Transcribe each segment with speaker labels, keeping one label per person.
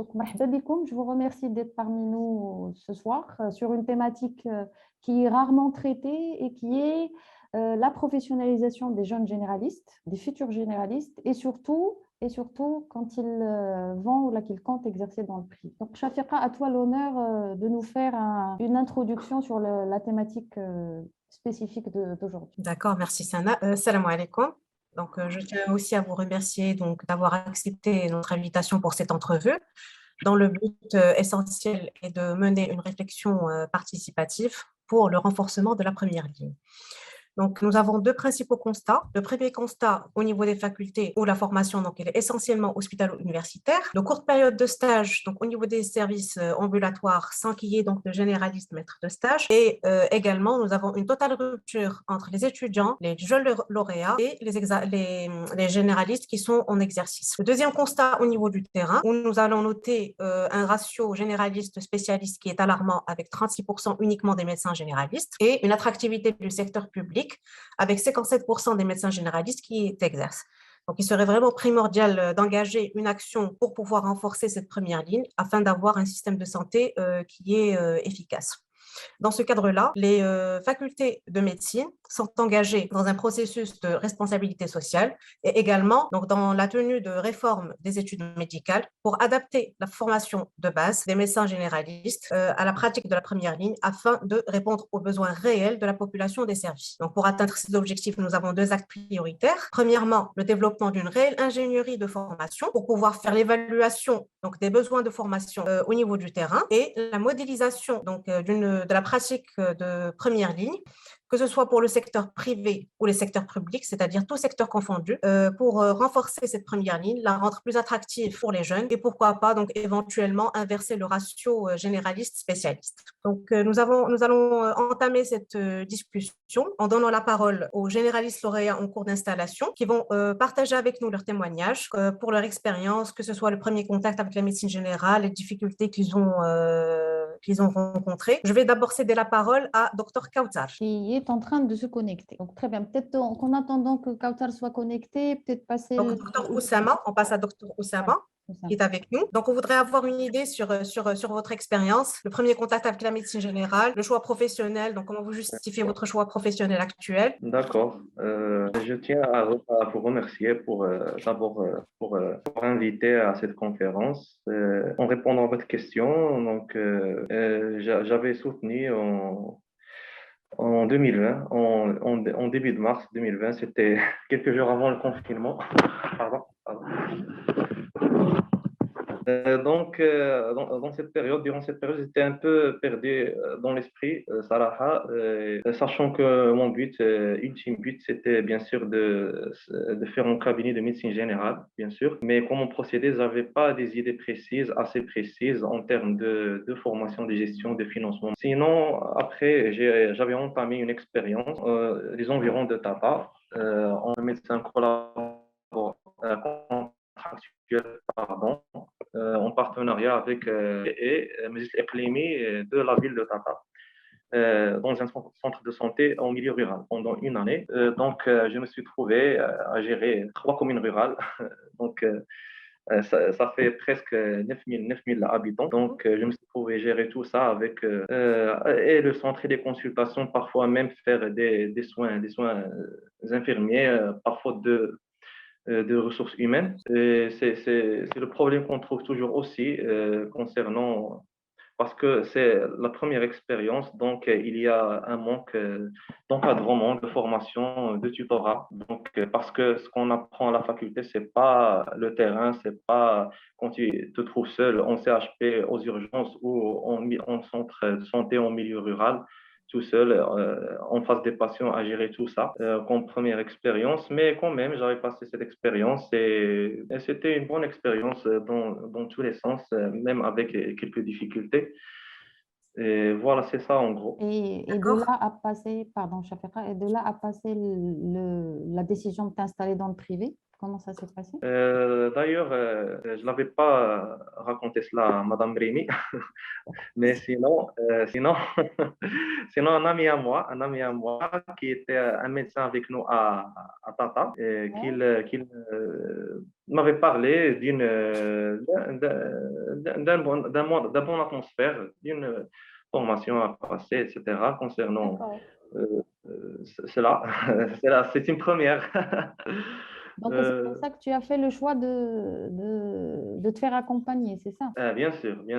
Speaker 1: Donc, مرحبا بكم. Je vous remercie d'être parmi nous ce soir sur une thématique qui est rarement traitée et qui est la professionnalisation des jeunes généralistes, des futurs généralistes et surtout quand ils vont ou là qu'ils comptent exercer dans le privé. Donc, Shafiqa, à toi l'honneur de nous faire une introduction sur la thématique spécifique d'aujourd'hui.
Speaker 2: D'accord, merci Sana. Salam alaikum. Donc, je tiens aussi à vous remercier donc d'avoir accepté notre invitation pour cette entrevue, dont le but essentiel est de mener une réflexion participative pour le renforcement de la première ligne. Donc, nous avons deux principaux constats. Le premier constat au niveau des facultés où la formation donc, elle est essentiellement hospitalo-universitaire. De courtes périodes de stage donc, au niveau des services ambulatoires sans qu'il y ait donc de généralistes maîtres de stage. Et également, nous avons une totale rupture entre les étudiants, les jeunes lauréats et les généralistes qui sont en exercice. Le deuxième constat au niveau du terrain, où nous allons noter un ratio généraliste-spécialiste qui est alarmant avec 36% uniquement des médecins généralistes et une attractivité du secteur public avec 57% des médecins généralistes qui exercent. Donc, il serait vraiment primordial d'engager une action pour pouvoir renforcer cette première ligne afin d'avoir un système de santé qui est efficace. Dans ce cadre-là, les facultés de médecine sont engagées dans un processus de responsabilité sociale et également donc, dans la tenue de réformes des études médicales pour adapter la formation de base des médecins généralistes à la pratique de la première ligne afin de répondre aux besoins réels de la population des services. Donc, pour atteindre ces objectifs, nous avons deux axes prioritaires. Premièrement, le développement d'une réelle ingénierie de formation pour pouvoir faire l'évaluation donc, des besoins de formation au niveau du terrain et la modélisation donc, de la pratique de première ligne, que ce soit pour le secteur privé ou les secteurs publics, c'est-à-dire tout secteur confondu, pour renforcer cette première ligne, la rendre plus attractive pour les jeunes et pourquoi pas donc éventuellement inverser le ratio généraliste-spécialiste. Donc nous allons entamer cette discussion en donnant la parole aux généralistes lauréats en cours d'installation qui vont partager avec nous leurs témoignages pour leur expérience, que ce soit le premier contact avec la médecine générale, les difficultés qu'ils ont rencontrées. Je vais d'abord céder la parole à Dr Kautar.
Speaker 1: Qui est en train de se connecter. Donc, très bien. Peut-être qu'en attendant que Kautar soit connecté, peut-être passer
Speaker 2: Donc, Dr Oussama, on passe à Dr Oussama. Qui est avec nous. Donc, on voudrait avoir une idée sur votre expérience, le premier contact avec la médecine générale, le choix professionnel, donc comment vous justifiez votre choix professionnel actuel.
Speaker 3: D'accord. Je tiens à vous remercier d'abord pour inviter à cette conférence. En répondant à votre question, donc, j'avais soutenu en 2020, en début de mars 2020, c'était quelques jours avant le confinement. Pardon. Dans cette période, durant cette période, j'étais un peu perdu dans l'esprit, Sarah, sachant que mon ultime but, c'était bien sûr de faire un cabinet de médecine générale, bien sûr. Mais comment procéder, je n'avais pas des idées précises, assez précises en termes de formation, de gestion, de financement. Sinon, après, j'avais entamé une expérience des environs de Tata en médecin collaborateur contractuel, pardon, en partenariat avec Majlis Eklimi de la ville de Tata, dans un centre de santé en milieu rural pendant une année. Je me suis trouvé à gérer 3 communes rurales. donc, ça fait presque 9 000 habitants. Donc, je me suis trouvé gérer tout ça avec et le centre et des consultations, parfois même faire des soins infirmiers, parfois de ressources humaines. Et c'est le problème qu'on trouve toujours aussi concernant, parce que c'est la première expérience, donc il y a un manque d'encadrement, de formation, de tutorat. Donc, parce que ce qu'on apprend à la faculté, c'est pas le terrain, c'est pas quand tu te trouves seul en CHP, aux urgences ou en centre de santé en milieu rural, tout seul, en face des patients, à gérer tout ça comme première expérience. Mais quand même, j'avais passé cette expérience et c'était une bonne expérience dans tous les sens, même avec quelques difficultés. Et voilà, c'est ça en gros.
Speaker 1: et de là à passer, pardon, Shafiqa, et de là à passer la décision de t'installer dans le privé. Comment ça s'est passé?
Speaker 3: D'ailleurs, je n'avais pas raconté cela à Madame Rémy, mais sinon, sinon un ami à moi qui était un médecin avec nous à Tata, et qu'il m'avait parlé d'un bon atmosphère, d'une formation à passer, etc. concernant cela. C'est une première.
Speaker 1: Donc, c'est pour ça que tu as fait le choix de te faire accompagner, c'est ça?
Speaker 3: Bien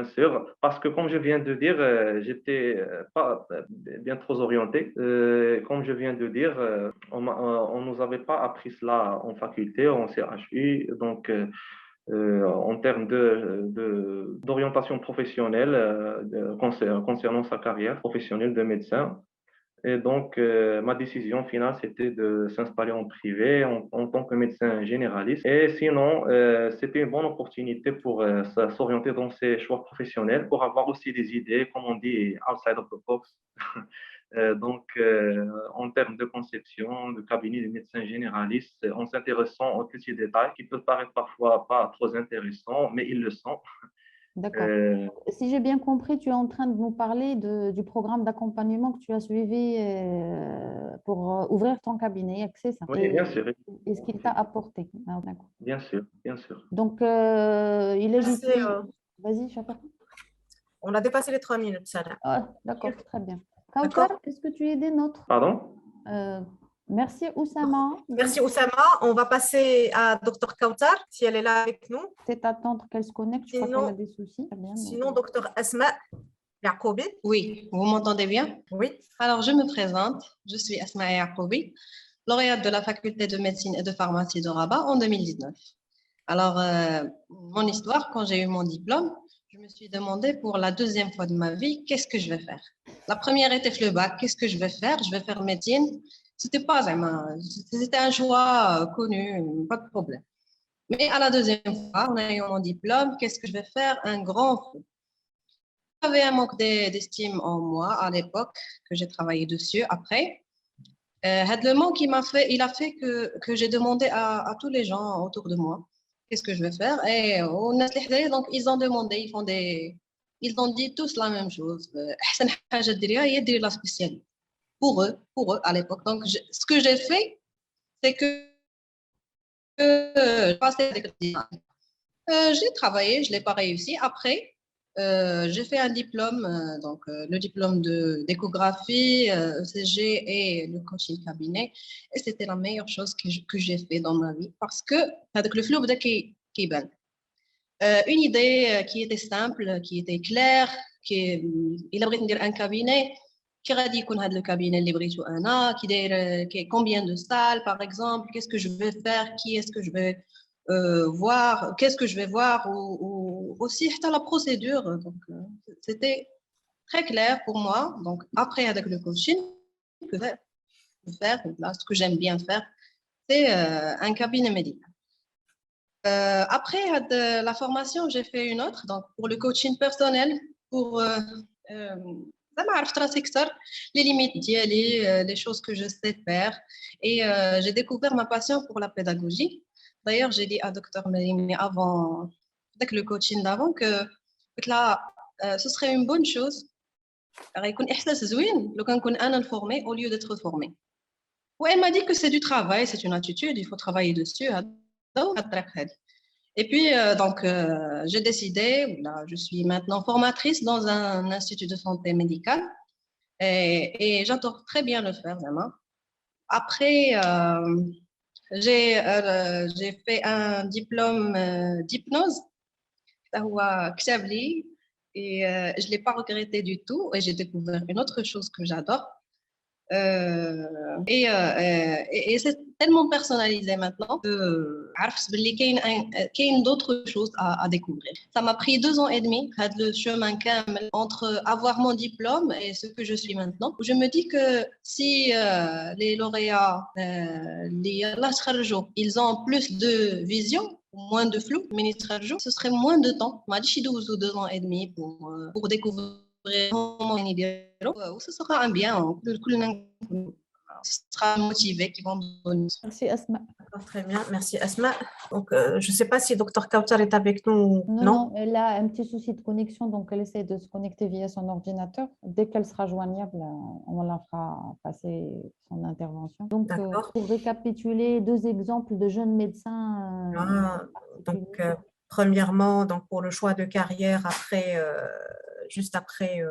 Speaker 3: sûr, parce que comme je viens de dire, j'étais pas bien trop orienté. Comme je viens de dire, on nous avait pas appris cela en faculté, en CHU, donc en termes d'orientation professionnelle concernant sa carrière professionnelle de médecin. Et donc, ma décision finale, c'était de s'installer en privé en tant que médecin généraliste. Et sinon, c'était une bonne opportunité pour s'orienter dans ses choix professionnels, pour avoir aussi des idées, comme on dit, outside of the box. Donc, en termes de conception, de cabinet de médecin généraliste, en s'intéressant aux petits détails qui peuvent paraître parfois pas trop intéressants, mais ils le sont.
Speaker 1: D'accord. Si j'ai bien compris, tu es en train de nous parler du programme d'accompagnement que tu as suivi pour ouvrir ton cabinet, c'est ça?
Speaker 3: Oui, bien sûr.
Speaker 1: Et ce qu'il t'a apporté. Ah, d'accord.
Speaker 3: Bien sûr, bien sûr.
Speaker 1: Donc, il est
Speaker 2: C'est,
Speaker 1: Vas-y, Chapa.
Speaker 2: On a dépassé les 3 minutes, Sarah.
Speaker 1: Ah, d'accord, très bien.
Speaker 2: D'accord.
Speaker 1: Kautar, est-ce que tu es des nôtres?
Speaker 3: Pardon?
Speaker 1: Merci, Oussama.
Speaker 2: Merci, Oussama. On va passer à Dr Kautar, si elle est là avec nous.
Speaker 1: C'est attendre qu'elle se connecte. Je crois
Speaker 2: Sinon-
Speaker 1: qu'elle a des soucis. Très bien,
Speaker 2: Sinon, Dr Asma Yacoubi.
Speaker 4: Oui, vous m'entendez bien?
Speaker 2: Oui.
Speaker 4: Alors, je me présente. Je suis Asma Yacoubi, lauréate de la faculté de médecine et de pharmacie de Rabat en 2019. Alors, mon histoire, quand j'ai eu mon diplôme, je me suis demandé pour la deuxième fois de ma vie, qu'est-ce que je vais faire? La première était le bac, qu'est-ce que je vais faire? Je vais faire médecine. C'était un choix connu, pas de problème. Mais à la deuxième fois, en ayant mon diplôme, qu'est-ce que je vais faire? Un grand fou. J'avais un manque d'estime en moi à l'époque, que j'ai travaillé dessus après. Le manque, il a fait que j'ai demandé à tous les gens autour de moi, qu'est-ce que je vais faire? Et donc, ils ont demandé, ils ont dit tous la même chose. La spécialité. Pour eux, à l'époque. Donc, ce que j'ai fait, c'est que je passais des j'ai travaillé, je ne l'ai pas réussi. Après, j'ai fait un diplôme, le diplôme d'échographie, ECG et le coaching cabinet. Et c'était la meilleure chose que j'ai fait dans ma vie parce que avec le flou qui est une idée qui était simple, qui était claire, il a dire un cabinet. Qui a dit qu'on a le cabinet libre combien de salles par exemple, qu'est-ce que je vais faire, qui est-ce que je vais voir, qu'est-ce que je vais voir ou aussi la procédure. Donc, c'était très clair pour moi. Donc, après, avec le coaching, ce que j'aime bien faire, c'est un cabinet médical. Après la formation, j'ai fait une autre, donc pour le coaching personnel, pour les limites les choses que je sais faire. Et j'ai découvert ma passion pour la pédagogie. D'ailleurs, j'ai dit à Dr Merimi avant, avec le coaching d'avant, que là, ce serait une bonne chose. Informé au lieu d'être formé. Ouais, elle m'a dit que c'est du travail, c'est une attitude, il faut travailler dessus. Et puis, j'ai décidé, là, je suis maintenant formatrice dans un institut de santé médicale et j'adore très bien le faire, vraiment. Après, j'ai fait un diplôme d'hypnose, et je ne l'ai pas regretté du tout et j'ai découvert une autre chose que j'adore. Et c'est tellement personnalisé maintenant que qu'il y a d'autres choses à découvrir. Ça m'a pris 2 ans et demi, le chemin entre avoir mon diplôme et ce que je suis maintenant. Je me dis que si les lauréats, ils ont plus de vision, moins de flou, ce serait moins de temps. Je dit 2 ans et demi pour découvrir ce sera un bien. ce sera motivés qui vont donner.
Speaker 1: Merci Asma.
Speaker 2: D'accord, très bien, merci Asma. Donc, je ne sais pas si Dr Kautar est avec nous.
Speaker 1: Non, elle a un petit souci de connexion, donc elle essaie de se connecter via son ordinateur. Dès qu'elle sera joignable, on la fera passer son intervention. Donc, pour récapituler, 2 exemples de jeunes médecins.
Speaker 2: Donc, premièrement, donc pour le choix de carrière juste après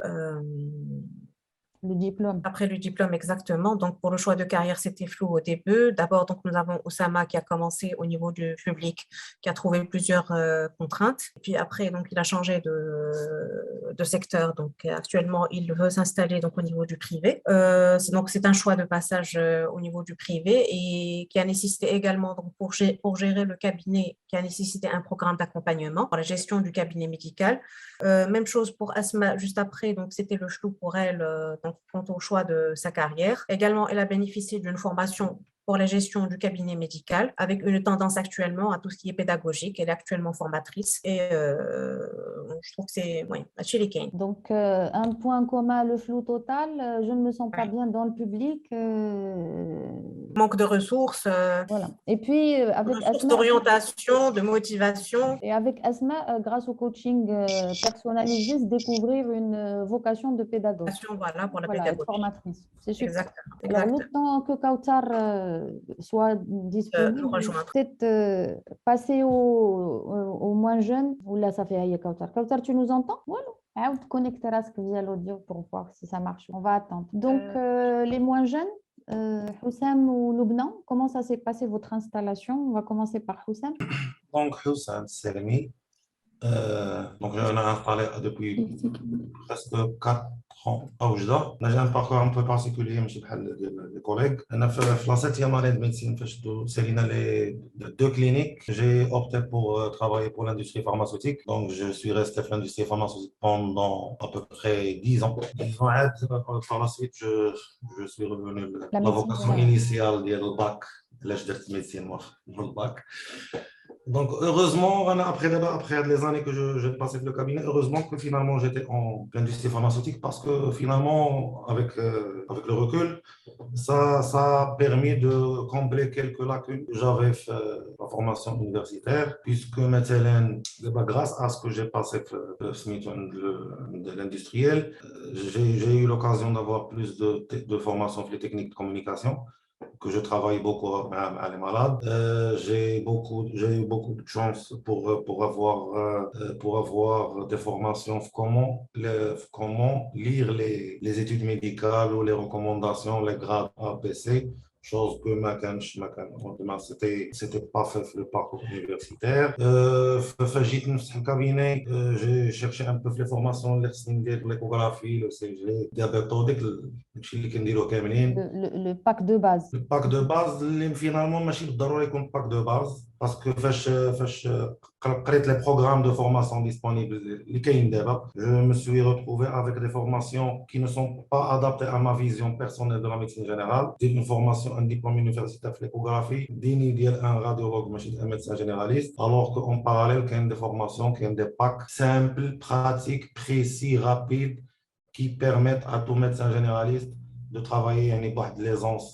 Speaker 1: le diplôme.
Speaker 2: Après le diplôme, exactement. Donc, pour le choix de carrière, c'était flou au début. D'abord, donc, nous avons Oussama qui a commencé au niveau du public, qui a trouvé plusieurs contraintes. Puis après, donc, il a changé de secteur. Donc, actuellement, il veut s'installer donc, au niveau du privé. Donc, c'est un choix de passage au niveau du privé et qui a nécessité également, donc, pour gérer le cabinet, qui a nécessité un programme d'accompagnement pour la gestion du cabinet médical. Même chose pour Asma, juste après, donc, c'était le flou pour elle. Donc, quant au choix de sa carrière. Également, elle a bénéficié d'une formation pour la gestion du cabinet médical, avec une tendance actuellement à tout ce qui est pédagogique. Elle est actuellement formatrice et je trouve que c'est chez Kane.
Speaker 1: Donc, un point commun, le flou total. Je ne me sens pas bien dans le public.
Speaker 2: Manque de ressources.
Speaker 1: Voilà. Et puis, avec
Speaker 2: Asma, d'orientation, de motivation.
Speaker 1: Et avec Asma, grâce au coaching personnalisé, se découvrir une vocation de pédagogue.
Speaker 2: Voilà, pour la
Speaker 1: pédagogie. Être formatrice. C'est super. Alors, le temps que Kautar soit disponible, peut-être passer aux moins jeunes. Oula, ça fait aïe, Kautar. Kautar, tu nous entends? Voilà. Connecter via l'audio pour voir si ça marche. On va attendre. Donc, les moins jeunes, Houssam ou Loubnan, comment ça s'est passé votre installation? On va commencer par Houssam.
Speaker 5: Donc, Houssam Selmi, donc on a installé depuis presque 4 ans à Oujda. J'ai un parcours un peu particulier, je suis les collègues. On a fait la 7e année de médecine, c'est les 2 cliniques. J'ai opté pour travailler pour l'industrie pharmaceutique. Donc, je suis resté dans l'industrie pharmaceutique pendant à peu près 10 ans. Par la suite, je suis revenu à la vocation initiale du bac. Là, je dis médecine, moi, le bac. Donc, heureusement, après les années que j'ai passé dans le cabinet, heureusement que finalement j'étais en industrie pharmaceutique parce que finalement, avec le recul, ça a permis de combler quelques lacunes que j'avais fait la formation universitaire, puisque maintenant, grâce à ce que j'ai passé de l'industriel, j'ai eu l'occasion d'avoir plus de formation sur les techniques de communication, que je travaille beaucoup à les malades. J'ai eu beaucoup de chance pour avoir des formations comment lire les études médicales ou les recommandations, les grades ABC, chose que c'était pas fait le parcours universitaire. J'ai cabinet, j'ai cherché un peu les formations, l'échographie, le CG, diabétodique,
Speaker 1: le pack de base.
Speaker 5: Le pack de base, finalement, ماشي بالضروري يكون pack de base parce que فاش قريت les programmes de formation disponibles اللي كاين دابا, je me suis retrouvé avec des formations qui ne sont pas adaptées à ma vision personnelle de la médecine générale. Une formation, un diplôme universitaire de l'échographie, un radiologue, un médecin généraliste, alors qu'en parallèle, il y a des formations, il y a des packs simples, pratiques, précis, rapides, qui permettent à tout médecin généraliste de travailler à une l'aisance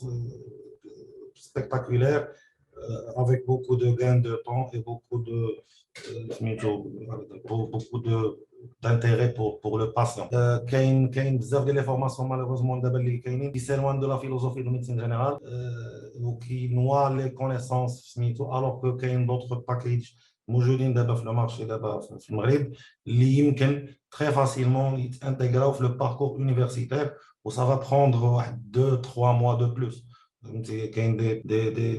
Speaker 5: spectaculaire, avec beaucoup de gains de temps et beaucoup d'intérêt pour le patient. Il y a بزاف ديال les formations malheureusement qui s'éloignent de la philosophie de médecine générale ou qui noient les connaissances alors que il y a d'autres packages موجودين دابا في المارشي دابا في المغرب اللي يمكن très facilement يتانتيغراو في le parcours universitaire où ça va prendre 2-3 mois de plus. Il y a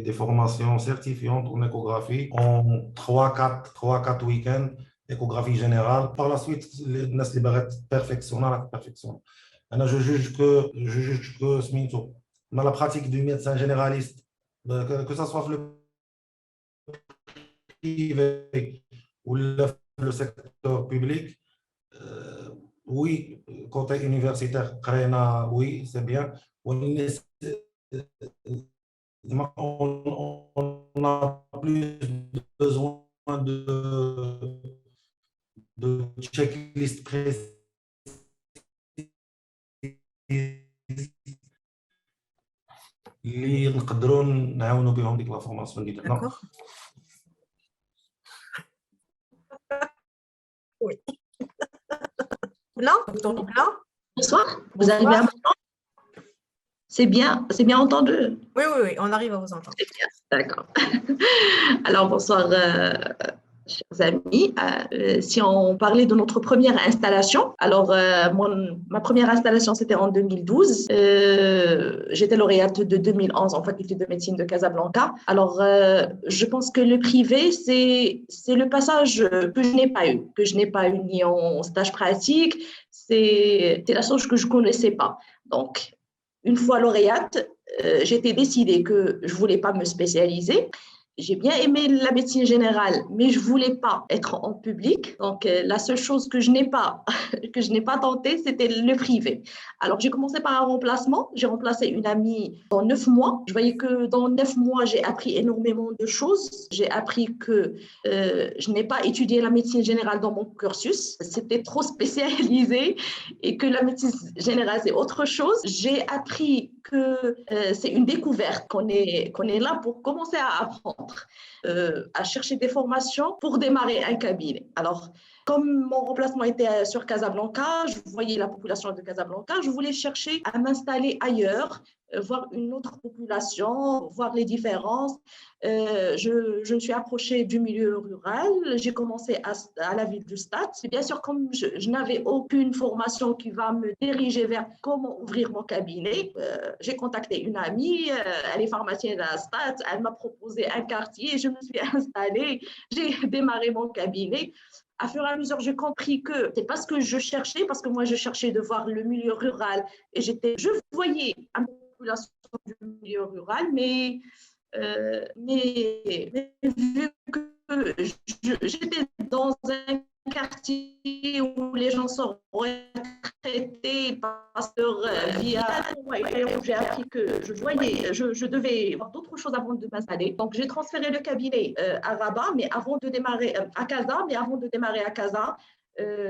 Speaker 5: des formations certifiantes en échographie en 3-4 week-ends, échographie générale. Par la suite, les gens libèrent perfectionnent à la perfection. Je juge que dans la pratique du médecin généraliste, que ce soit le privé ou le secteur public, oui, côté universitaire, oui, c'est bien. On a plus besoin de checklist précises. اللي نقدروا نعاونوا بهم ديك لا فورماسيون ديالنا.
Speaker 2: D'accord. Oui. Blanc, docteur Blanc.
Speaker 6: Bonsoir, vous arrivez à m'entendre? C'est bien entendu?
Speaker 2: Oui, oui, oui, on arrive à vous entendre.
Speaker 6: C'est bien, d'accord. Alors, bonsoir, chers amis. Si on parlait de notre première installation, alors ma première installation, c'était en 2012. J'étais lauréate de 2011 en faculté de médecine de Casablanca. Alors, je pense que le privé, c'est le passage que je n'ai pas eu ni en stage pratique. C'est la chose que je ne connaissais pas. Donc, une fois lauréate, j'étais décidée que je ne voulais pas me spécialiser. J'ai bien aimé la médecine générale, mais je ne voulais pas être en public. Donc, la seule chose que je n'ai pas tentée, c'était le privé. Alors, j'ai commencé par un remplacement. J'ai remplacé une amie dans 9 mois. Je voyais que dans 9 mois, j'ai appris énormément de choses. J'ai appris que je n'ai pas étudié la médecine générale dans mon cursus. C'était trop spécialisé et que la médecine générale, c'est autre chose. J'ai appris que c'est une découverte, qu'on est là pour commencer à apprendre. À chercher des formations pour démarrer un cabinet. Alors, comme mon remplacement était sur Casablanca, je voyais la population de Casablanca, je voulais chercher à m'installer ailleurs, voir une autre population, voir les différences. Je me suis approchée du milieu rural, j'ai commencé à la ville du Stade. Et bien sûr, comme je n'avais aucune formation qui va me diriger vers comment ouvrir mon cabinet, j'ai contacté une amie, elle est pharmacienne à Stade, elle m'a proposé un quartier, je me suis installée, j'ai démarré mon cabinet. À fur et à mesure, j'ai compris que c'est pas ce que je cherchais, parce que moi, je cherchais de voir le milieu rural et je voyais la population du milieu rural, mais vu que j'étais dans un quartier où les gens sont retraités parce que j'ai appris que je devais voir d'autres choses avant de m'installer. Donc, j'ai transféré le cabinet à Rabat, mais avant de démarrer à Casa,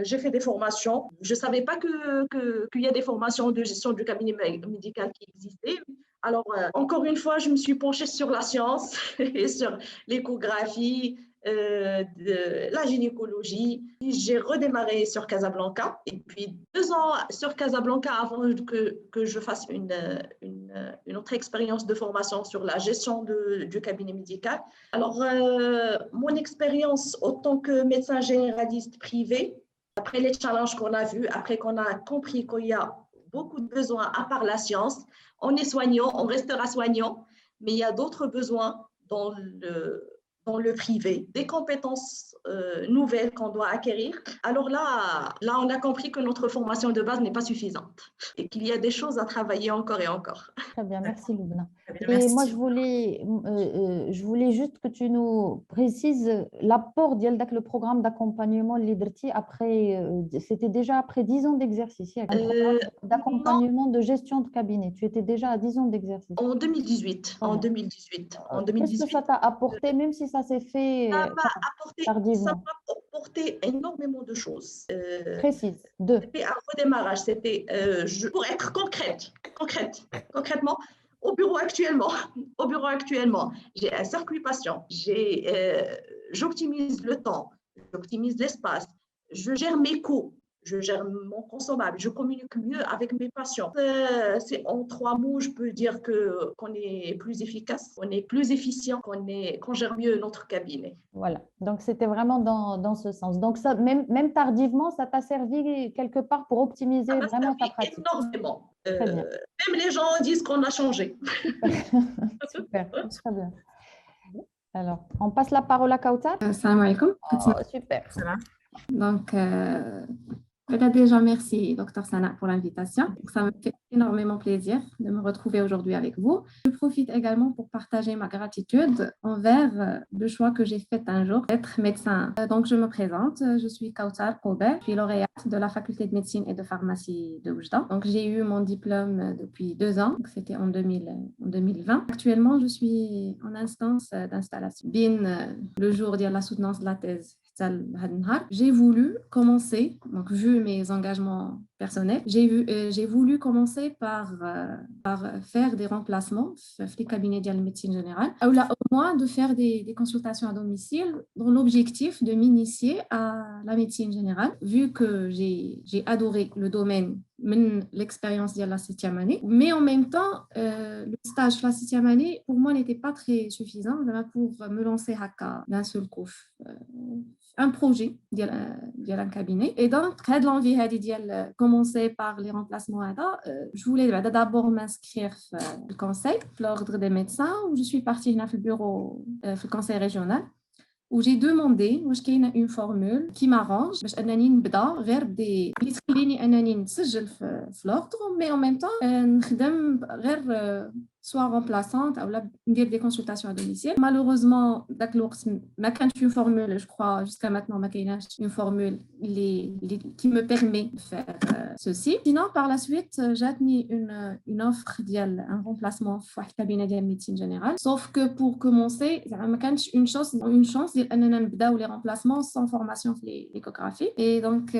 Speaker 6: j'ai fait des formations. Je ne savais pas qu'il y a des formations de gestion du cabinet médical qui existaient. Alors, encore une fois, je me suis penchée sur la science et sur l'échographie, la gynécologie. J'ai redémarré sur Casablanca et puis 2 ans sur Casablanca avant que je fasse une autre expérience de formation sur la gestion du cabinet médical. Alors, mon expérience en tant que médecin généraliste privé, après les challenges qu'on a vus, après qu'on a compris qu'il y a beaucoup de besoins à part la science, on est soignant, on restera soignant, mais il y a d'autres besoins dans le privé, des compétences nouvelles qu'on doit acquérir. Alors là, on a compris que notre formation de base n'est pas suffisante et qu'il y a des choses à travailler encore et encore.
Speaker 1: Très bien, merci Lubna. Et
Speaker 2: Merci.
Speaker 1: moi, je voulais juste que tu nous précises l'apport d'Yaldak, le programme d'accompagnement Liderti, après, c'était déjà après 10 ans d'exercice, un programme d'accompagnement de gestion de cabinet. Tu étais déjà à 10 ans d'exercice.
Speaker 6: En 2018.
Speaker 1: Qu'est-ce que ça t'a apporté, même si ça s'est fait tardivement?
Speaker 6: Ça m'a apporté énormément de choses.
Speaker 1: Précise.
Speaker 6: C'était un redémarrage. C'était, pour être concrètement, au bureau actuellement, j'ai un circuit patient, j'optimise le temps, j'optimise l'espace, je gère mes coûts, je gère mon consommable, je communique mieux avec mes patients. C'est en 3 mots, je peux dire qu'on est plus efficace, qu'on est plus efficient, qu'on gère mieux notre cabinet.
Speaker 1: Voilà, donc c'était vraiment dans ce sens. Donc ça, même tardivement, ça t'a servi quelque part pour optimiser vraiment ta pratique.
Speaker 6: Énormément.
Speaker 1: Très bien.
Speaker 6: Même les gens disent qu'on a changé.
Speaker 1: Super, très bien. Alors, on passe la parole à Kautar.
Speaker 7: Salam alaikum.
Speaker 1: Oh, super.
Speaker 7: Donc, déjà, merci, Dr Sana, pour l'invitation. Ça me fait énormément plaisir de me retrouver aujourd'hui avec vous. Je profite également pour partager ma gratitude envers le choix que j'ai fait un jour d'être médecin. Donc, je me présente. Je suis Kautar Koubé. Je suis lauréate de la faculté de médecine et de pharmacie de Oujda. Donc, j'ai eu mon diplôme depuis 2 ans. C'était en 2020. Actuellement, je suis en instance d'installation. Le jour de la soutenance de la thèse. j'ai voulu commencer, donc vu mes engagements personnels, j'ai voulu commencer par faire des remplacements dans les cabinets de médecine générale, ou là, au moins de faire des consultations à domicile dans l'objectif de m'initier à la médecine générale, vu que j'ai adoré le domaine l'expérience de la 7e année, mais en même temps, le stage de la 6e année, pour moi, n'était pas très suffisant pour me lancer d'un seul coup. Un projet ديال un cabinet. Et donc, j'ai l'envie de commencer par les remplacements. Je voulais d'abord m'inscrire au conseil, l'ordre des médecins, où je suis partie dans le bureau, le conseil régional, où j'ai demandé qu'il y ait une formule qui m'arrange باش انني نبدا غير اللي تخليني انني نسجل في l'ordre, mais en même temps نخدم غير soit remplaçante ou ندير des consultations à domicile. Malheureusement, داك الوقت ما كانش une formule, je crois jusqu'à maintenant ما كايناش une formule qui me permet de faire ceci. Sinon, par la suite, j'ai une offre ديال un remplacement في واحد cabinet ديال médecine générale, sauf que pour commencer ما كانش une chance ديال اننا نبداو les remplacements sans formation في l'échographie. Et donc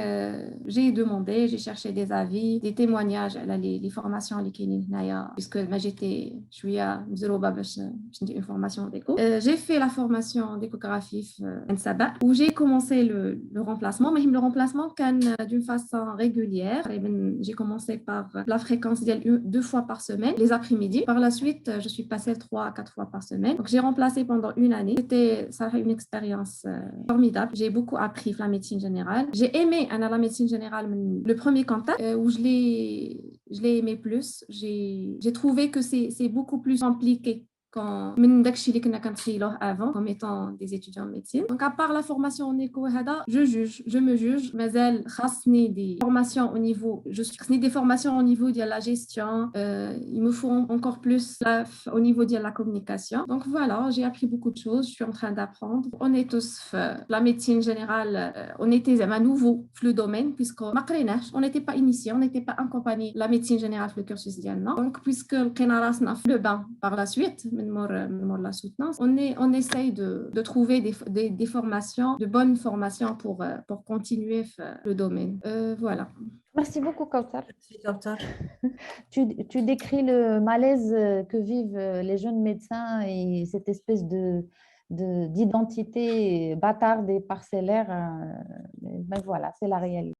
Speaker 7: j'ai demandé, j'ai cherché des avis, des témoignages à les formations اللي كاينين هنايا, puisque ما j'étais شويه مزروبه باش ندير une formation d'écho. J'ai fait la formation d'échographie en Sabah, où j'ai commencé le remplacement, mais le remplacement d'une façon régulière. J'ai commencé par la fréquence 2 fois par semaine, les après-midi. Par la suite, je suis passée 3 à 4 fois par semaine. Donc j'ai remplacé pendant une année. Ça a été une expérience formidable. J'ai beaucoup appris la médecine générale. J'ai aimé la médecine générale, le premier contact, où je l'ai aimé plus. J'ai trouvé que c'est beaucoup plus compliqué من داكشي اللي كنا كنتخيلوه avant comme étant des étudiants de médecine. Donc à part la formation en écho هذا, je me juge مازال خاصني des formations au niveau des formations au niveau de la gestion, il me faut encore plus au niveau de la communication. Donc voilà, j'ai appris beaucoup de choses, je suis en train d'apprendre. On est tous la médecine générale, on était nouveau dans le domaine puisque ما قريناش, on n'était pas initiés, on n'était pas accompagnés la médecine générale le cursus ديالنا. Donc puisque لقينا راسنا في le bain par la suite de la soutenance, on essaye de trouver des formations, de bonnes formations pour continuer le domaine. Voilà.
Speaker 1: Merci beaucoup, Kautar.
Speaker 2: Merci, Kautar.
Speaker 1: Tu décris le malaise que vivent les jeunes médecins et cette espèce d'identité bâtarde et parcellaire. Ben voilà, c'est la réalité.